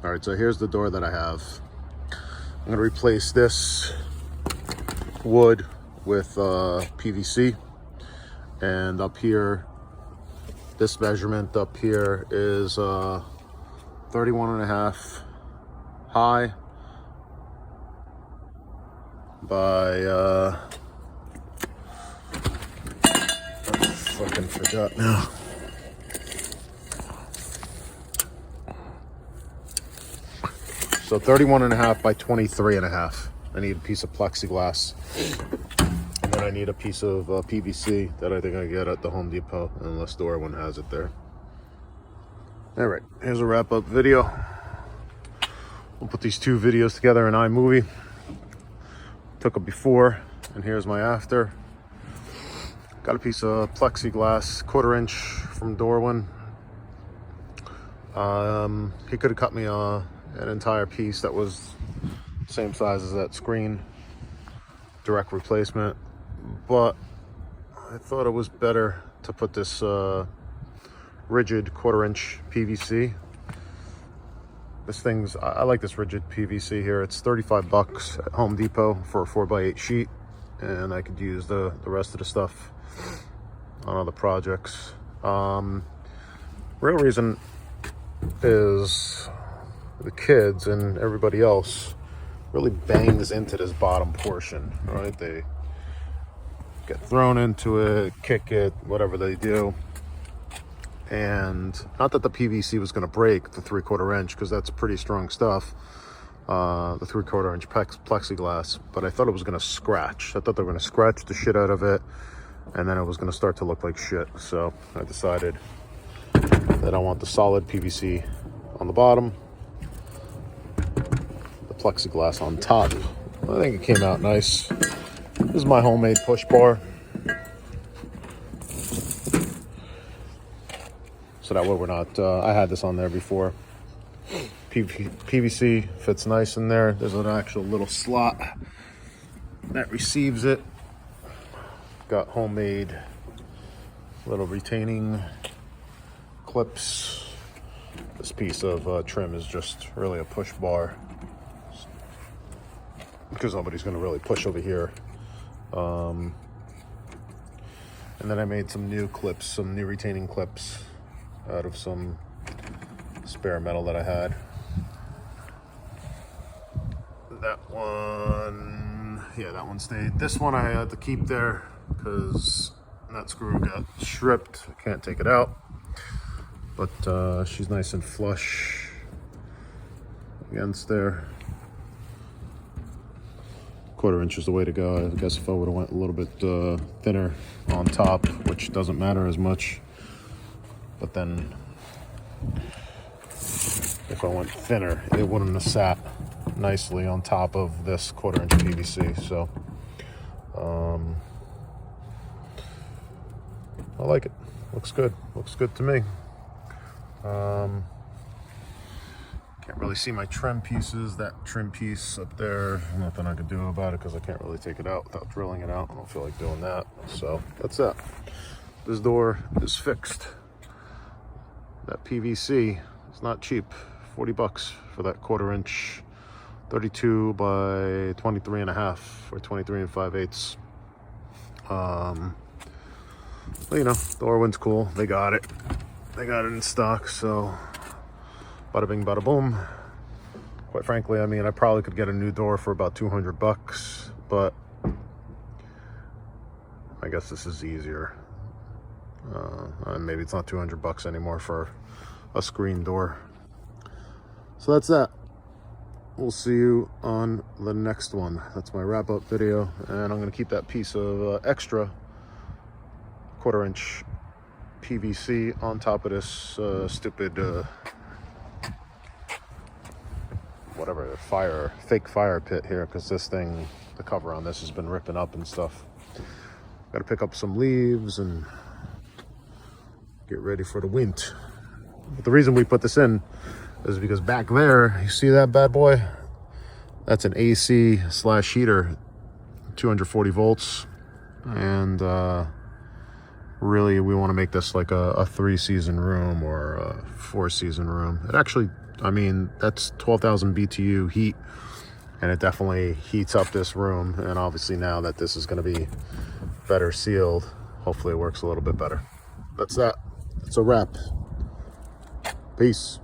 All right, so here's the door that I have. I'm gonna replace this wood with PVC, and up here, this measurement up here is 31.5 high by I fucking forgot now. So 31.5 by 23.5. I need a piece of plexiglass. And then I need a piece of PVC that I think I get at the Home Depot, unless Darwin has it there. All right, here's a wrap-up video. We'll put these two videos together in iMovie. Took a before, and here's my after. Got a piece of plexiglass, 1/4 inch from Darwin. He could have cut me an entire piece that was the same size as that screen, direct replacement, but I thought it was better to put this rigid 1/4 inch PVC. This thing's, I like this rigid PVC here. It's 35 bucks at Home Depot for a 4x8 sheet, and I could use the rest of the stuff on other projects. Real reason is the kids and everybody else really bangs into this bottom portion, right? They get thrown into it, kick it, whatever they do. And not that the PVC was going to break the 3/4 inch, because that's pretty strong stuff, the 3/4 inch plexiglass, but I thought it was going to scratch. I thought they were going to scratch the shit out of it, and then it was going to start to look like shit. So I decided that I want the solid PVC on the bottom, the plexiglass on top. I think it came out nice. This is my homemade push bar. So that way we're not, I had this on there before. PVC fits nice in there. There's an actual little slot that receives it. Got homemade little retaining clips. This piece of trim is just really a push bar, because nobody's going to really push over here. And then I made some new clips, some new retaining clips out of some spare metal that I had. That one, yeah, that one stayed. This one I had to keep there because that screw got stripped. I can't take it out. But she's nice and flush against there. 1/4 inch is the way to go. I guess if I would have went a little bit thinner on top, which doesn't matter as much. But then if I went thinner, it wouldn't have sat nicely on top of this 1/4 inch PVC. So I like it. Looks good. Looks good to me. Can't really see my trim pieces. That trim piece up there, nothing I can do about it because I can't really take it out without drilling it out. I don't feel like doing that. So that's that. This door is fixed. That PVC is not cheap. 40 bucks for that 1/4 inch, 32 by 23.5 or 23 5/8. Well, you know, Darwin's cool. They got it. They got it in stock. So bada bing, bada boom. Quite frankly, I mean, I probably could get a new door for about 200 bucks, but I guess this is easier. Maybe it's not 200 bucks anymore for a screen door. So that's that. We'll see you on the next one. That's my wrap-up video, and I'm going to keep that piece of extra 1/4 inch PVC on top of this stupid whatever fake fire pit here, because this thing, the cover on this has been ripping up and stuff. Got to pick up some leaves and get ready for the wind. But the reason we put this in is because back there, you see that bad boy? That's an AC/heater, 240 volts. And really, we want to make this like a 3-season room or a 4-season room. It actually I mean, that's 12,000 BTU heat, and it definitely heats up this room. And obviously now that this is going to be better sealed, hopefully it works a little bit better. That's that. It's a wrap. Peace.